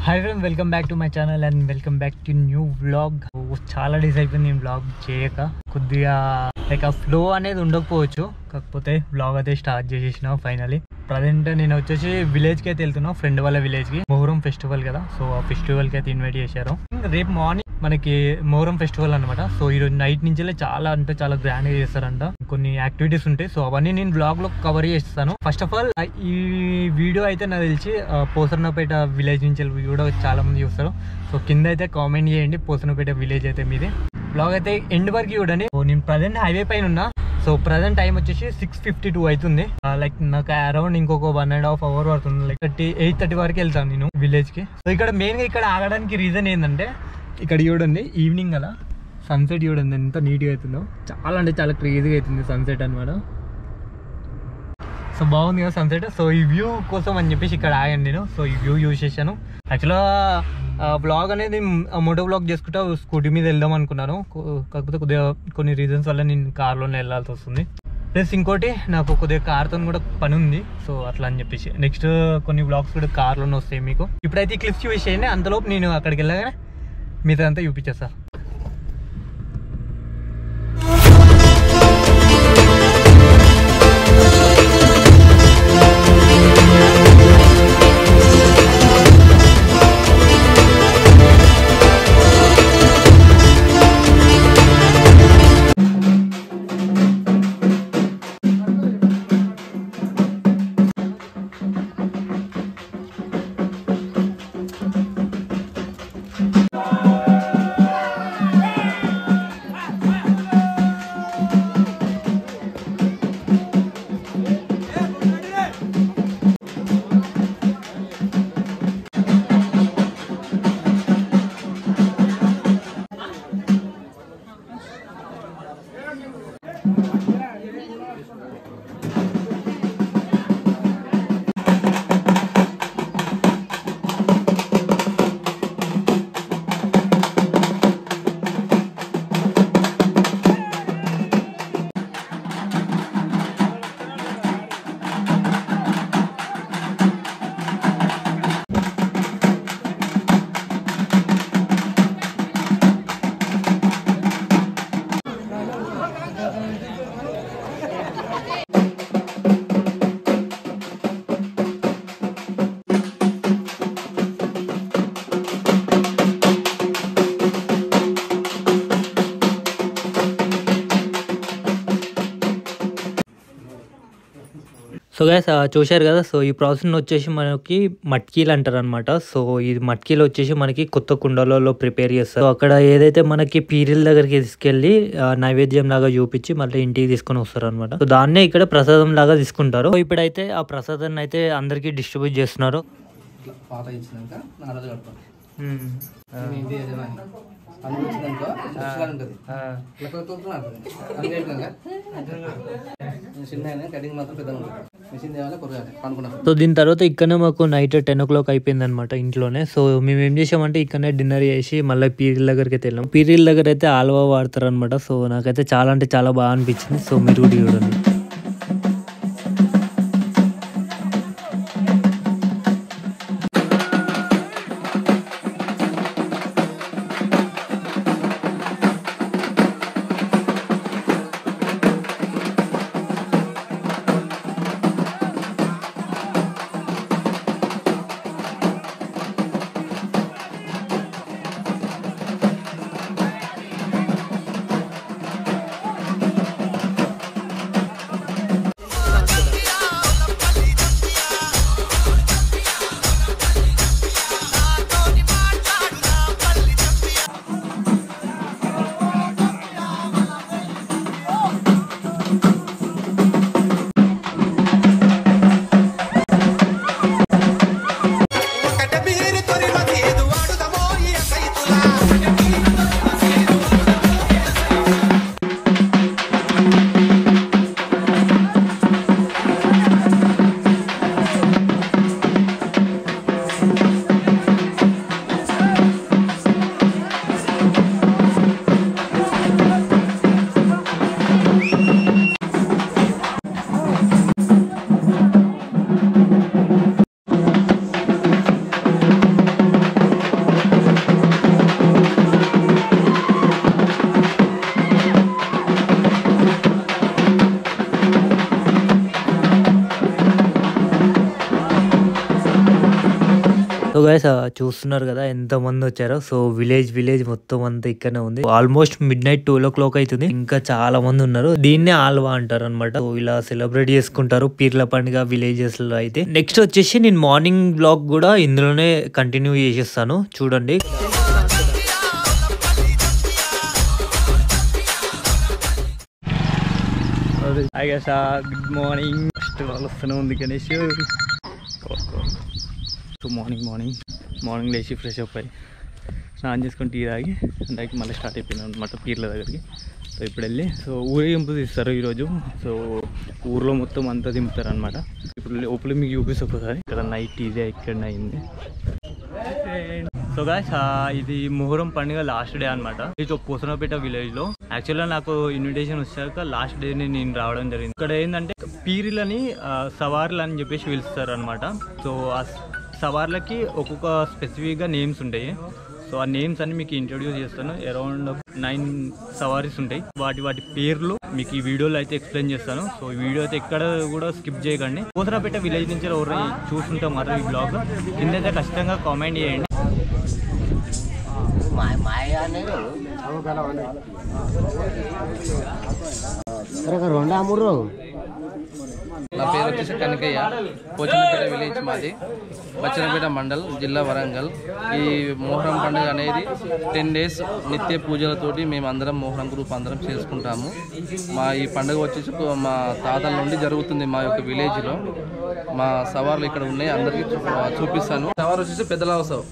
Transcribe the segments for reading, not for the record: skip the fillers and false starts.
Hi friends, welcome back to my channel and welcome back to new vlog. చాలా days అయిపోయింది నేను vlog చేయక. కొద్దిగా లైక్ ఆ ఫ్లో అనేది ఉండకపోవచ్చు, కాకపోతే వ్లాగ్ అయితే స్టార్ట్ చేసేసిన ఫైనలీ. ప్రజెంట్ నేను వచ్చేసి విలేజ్కి అయితే వెళ్తున్నా, ఫ్రెండ్ వాళ్ళ విలేజ్కి. మొహరం ఫెస్టివల్ కదా, సో ఆ ఫెస్టివల్కి అయితే ఇన్వైట్ చేశారు. రేపు మార్నింగ్ మనకి మొహరం ఫెస్టివల్ అనమాట. సో ఈరోజు నైట్ నుంచి చాలా అంటే చాలా గ్రాండ్ గా చేస్తారంట. కొన్ని యాక్టివిటీస్ ఉంటాయి, సో అవన్నీ నేను బ్లాగ్ లో కవర్ చేస్తాను. ఫస్ట్ ఆఫ్ ఆల్ ఈ వీడియో అయితే నాకు తెలిసి పోసన్నపేట విలేజ్ నుంచి కూడా చాలా మంది చూస్తారు. సో కింద అయితే కామెంట్ చేయండి, పోసన్నపేట విలేజ్ అయితే మీది. బ్లాగ్ అయితే ఎండ్ వరకు చూడండి. నేను ప్రజెంట్ హైవే పైన ఉన్నా. సో ప్రజెంట్ టైం వచ్చేసి 6:52 అవుతుంది. లైక్ నాకు అరౌండ్ ఇంకొక 1.5 hour పడుతుంది. లైక్ 8:30 వరకు వెళ్తాను నేను విలేజ్ కి. సో ఇక్కడ మెయిన్ గా ఇక్కడ ఆగడానికి రీజన్ ఏంటంటే, ఇక్కడ చూడండి ఈవినింగ్ అలా సన్సెట్ చూడండి ఎంత నీట్గా అవుతుందో. చాలా అంటే చాలా క్రేజీగా అవుతుంది సన్సెట్ అనమాట. సో బాగుంది కదా సన్సెట్. సో ఈ వ్యూ కోసం అని చెప్పేసి ఇక్కడ ఆగాను నేను. సో ఈ వ్యూ యూజ్ చేశాను. యాక్చువల్గా బ్లాగ్ అనేది మోటో బ్లాగ్ చేసుకుంటా స్కూటీ మీద వెళ్దాం అనుకున్నాను, కాకపోతే కొద్దిగా కొన్ని రీజన్స్ వల్ల నేను కార్లోనే వెళ్ళాల్సి వస్తుంది. ప్లస్ ఇంకోటి నాకు కొద్దిగా కార్తో కూడా పని ఉంది. సో అట్లా అని చెప్పేసి నెక్స్ట్ కొన్ని బ్లాగ్స్ కూడా కార్లోనే వస్తాయి మీకు. ఇప్పుడైతే ఈ క్లిప్స్ యూజ్ చేయండి, అంతలోపు నేను అక్కడికి వెళ్ళగానే మీతో అంతా చూపించేస్తా. సో గైస్ చూశారు కదా. సో ఈ ప్రాసెస్ వచ్చేసి మనకి మట్కీలు అంటారు అనమాట. సో ఈ మట్కీలు వచ్చేసి మనకి కొత్త కుండలలో ప్రిపేర్ చేస్తారు. సో అక్కడ ఏదైతే మనకి పీరిల దగ్గరికి తీసుకెళ్లి నైవేద్యం లాగా చూపించి మళ్ళీ ఇంటికి తీసుకొని వస్తారు అనమాట. సో దాన్నే ఇక్కడ ప్రసాదం లాగా తీసుకుంటారు. సో ఇప్పుడైతే ఆ ప్రసాదాన్ని అయితే అందరికి డిస్ట్రిబ్యూట్ చేస్తున్నారు. సో దీని తర్వాత ఇక్కడనే మాకు నైట్ 10 o'clock అయిపోయింది అనమాట ఇంట్లోనే. సో మేము ఏం చేసామంటే ఇక్కడనే డిన్నర్ చేసి మళ్ళీ పీరిల దగ్గరికి అయితే వెళ్ళాం. పీరిల దగ్గర అయితే ఆల్వా వాడతారు అనమాట. సో నాకైతే చాలా అంటే చాలా బాగా అనిపించింది. సో మీరు కూడా చూడండి. సో గైస్ చూస్తున్నారు కదా ఎంత మంది వచ్చారో. సో విలేజ్ మొత్తం అంతా ఇక్కడనే ఉంది. ఆల్మోస్ట్ మిడ్-నైట్ 12 o'clock అవుతుంది. ఇంకా చాలా మంది ఉన్నారు. దీన్నే ఆల్వా అంటారు అనమాట. సో ఇలా సెలబ్రేట్ చేసుకుంటారు పీర్ల పండుగ విలేజెస్ లో అయితే. నెక్స్ట్ వచ్చేసి నేను మార్నింగ్ బ్లాగ్ కూడా ఇందులోనే కంటిన్యూ చేసేస్తాను, చూడండి. Good morning. ఫస్ట్ వాళ్ళు వస్తూనే ఉంది గణేష్. సో మార్నింగ్ లేచి ఫ్రెష్ అప్ అయ్యి స్నానం చేసుకొని టీ తాగి డైరెక్ట్ మళ్ళీ స్టార్ట్ అయిపోయింది అనమాట పీర్ల దగ్గరికి. సో ఇప్పుడు వెళ్ళి సో ఊరేగింపు తీస్తారు ఈరోజు. సో ఊర్లో మొత్తం అంతా దింపుతారు అనమాట. ఇప్పుడు లోపల మీకు చూపిస్తే ఒకసారి ఇక్కడ నైట్ ఇదే ఇక్కడ అయింది. సో గాయ్స్ ఇది మొహరం పండుగ లాస్ట్ డే అనమాట. ఇది కోసనపేట విలేజ్ లో. యాక్చువల్గా నాకు ఇన్విటేషన్ వచ్చాక లాస్ట్ డే నేను రావడం జరిగింది. ఇక్కడ ఏంటంటే పీరిలని సవార్లు అని చెప్పేసి పిలుస్తారు అనమాట. సో ఆ సవార్లకి ఒక్కొక్క స్పెసిఫిక్గా నేమ్స్ ఉంటాయి. సో ఆ నేమ్స్ అన్ని మీకు ఇంట్రొడ్యూస్ చేస్తాను. అరౌండ్ 9 సవారీస్ ఉంటాయి. వాటి పేర్లు మీకు ఈ వీడియోలో అయితే ఎక్స్ప్లెయిన్ చేస్తాను. సో ఈ వీడియో అయితే ఎక్కడ కూడా స్కిప్ చేయకండి. కోసనపేట విలేజ్ నుంచి ఎవరు చూస్తుంటే మాత్రం ఈ బ్లాగ్ కిందైతే ఖచ్చితంగా కామెంట్ చేయండి. నా పేరు వచ్చేసి కనకయ్య. పోచనపేట విలేజ్ మాది, బచ్చనపేట మండల్, జిల్లా వరంగల్. ఈ మొహరం పండుగ అనేది 10 days నిత్య పూజలతోటి మేము అందరం మొహరం గ్రూప్ అందరం చేసుకుంటాము. మా ఈ పండుగ వచ్చేసి మా తాతల నుండి జరుగుతుంది మా యొక్క విలేజ్లో. మా సవార్లు ఇక్కడ ఉన్నాయి, అందరికీ చూపిస్తాను. సవార్ వచ్చేసి పెద్దలావసవ్.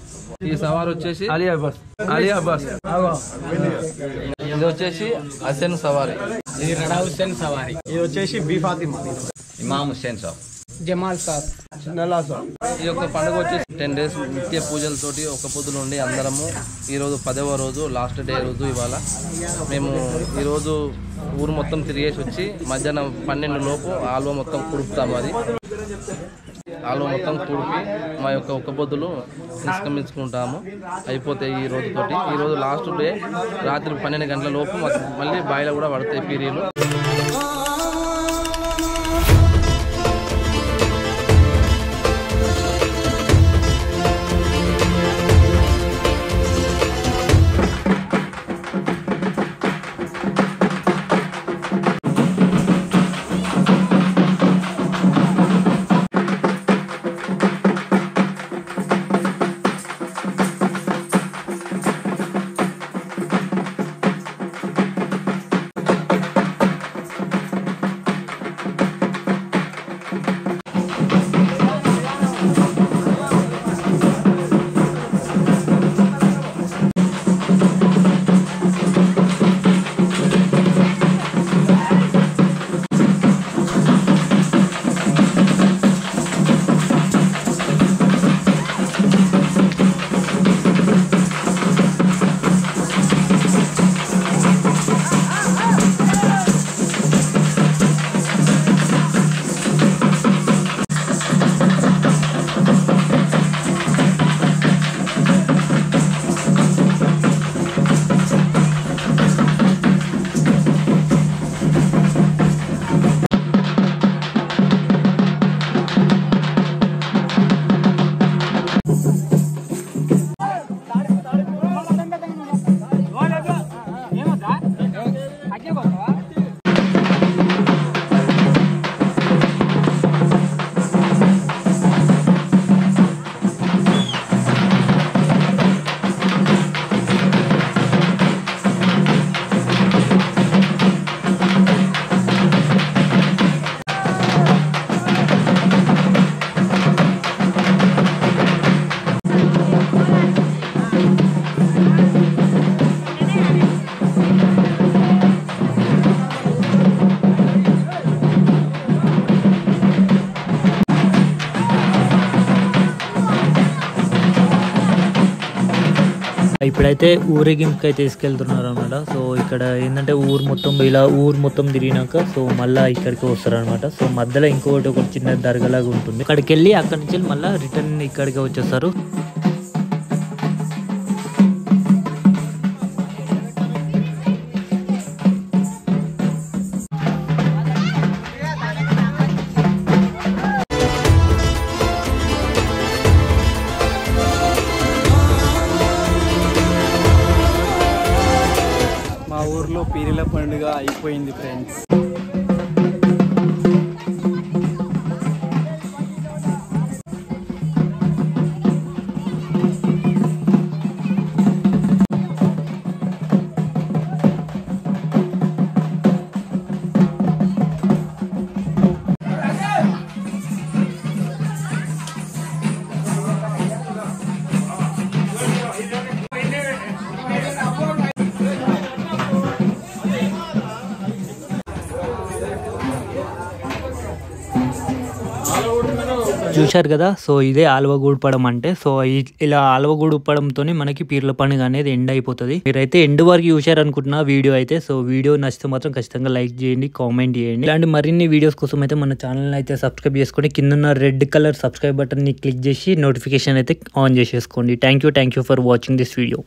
ఈ సవార్ వచ్చేసి అలీ అబ్బాస్. ఇది వచ్చేసి హసన్ సవారీ. ఇది రడా హుస్సేన్ సవారీ. ఇది వచ్చేసి బి ఫాతిమా. ఇమామ్ హుస్సేన్ సాబ్, జమాల్ సాబ్, నల్లా సాబ్. ఈ యొక్క పండుగ వచ్చేసి 10 days నిత్య పూజలతోటి ఒక పొద్దులు ఉండి అందరము ఈరోజు 10వ రోజు లాస్ట్ డే రోజు. ఇవాళ మేము ఈరోజు ఊరు మొత్తం తిరిగేసి వచ్చి మధ్యాహ్నం 12 లోపు ఆల్వ మొత్తం కుడుపుతాము. అది ఆల్వ మొత్తం కుడిపి మా యొక్క ఒక్క పొద్దులు నిష్క్రమించుకుంటాము. అయిపోతాయి ఈ రోజుతోటి. ఈరోజు లాస్ట్ డే రాత్రి 12 గంటల లోపు మళ్ళీ బాయిలో కూడా పడతాయి పీరీలు. ఇప్పుడైతే ఊరేగింపుకి అయితే తీసుకెళ్తున్నారు అనమాట. సో ఇక్కడ ఏంటంటే ఊరు మొత్తం తిరిగినాక సో మళ్ళీ ఇక్కడికి వస్తారు అనమాట. సో మధ్యలో ఒక చిన్న దర్గాలాగా ఉంటుంది. అక్కడికి వెళ్ళి అక్కడి నుంచి మళ్ళీ రిటర్న్ ఇక్కడికి వచ్చేస్తారు. అయిపోయింది ఫ్రెండ్స్. చూశారు కదా. సో ఇదే ఆల్వగూడపడం అంటే. సో ఇలా ఆల్వగూడపడంతో మనకి పీర్ల పండుగ అనేది ఎండ్ అయిపోతుంది. మీరైతే ఎండ్ వరకు చూశారు అనుకుంటున్నా వీడియో అయితే. సో వీడియో నచ్చితే మాత్రం ఖచ్చితంగా లైక్ చేయండి, కామెంట్ చేయండి. ఇలాంటి మరిన్ని వీడియోస్ కోసం అయితే మన ఛానల్ అయితే సబ్స్క్రైబ్ చేసుకొని కింద రెడ్ కలర్ సబ్స్క్రైబ్ బటన్ ని క్లిక్ చేసి నోటిఫికేషన్ అయితే ఆన్ చేసేసుకోండి. Thank you for watching this video.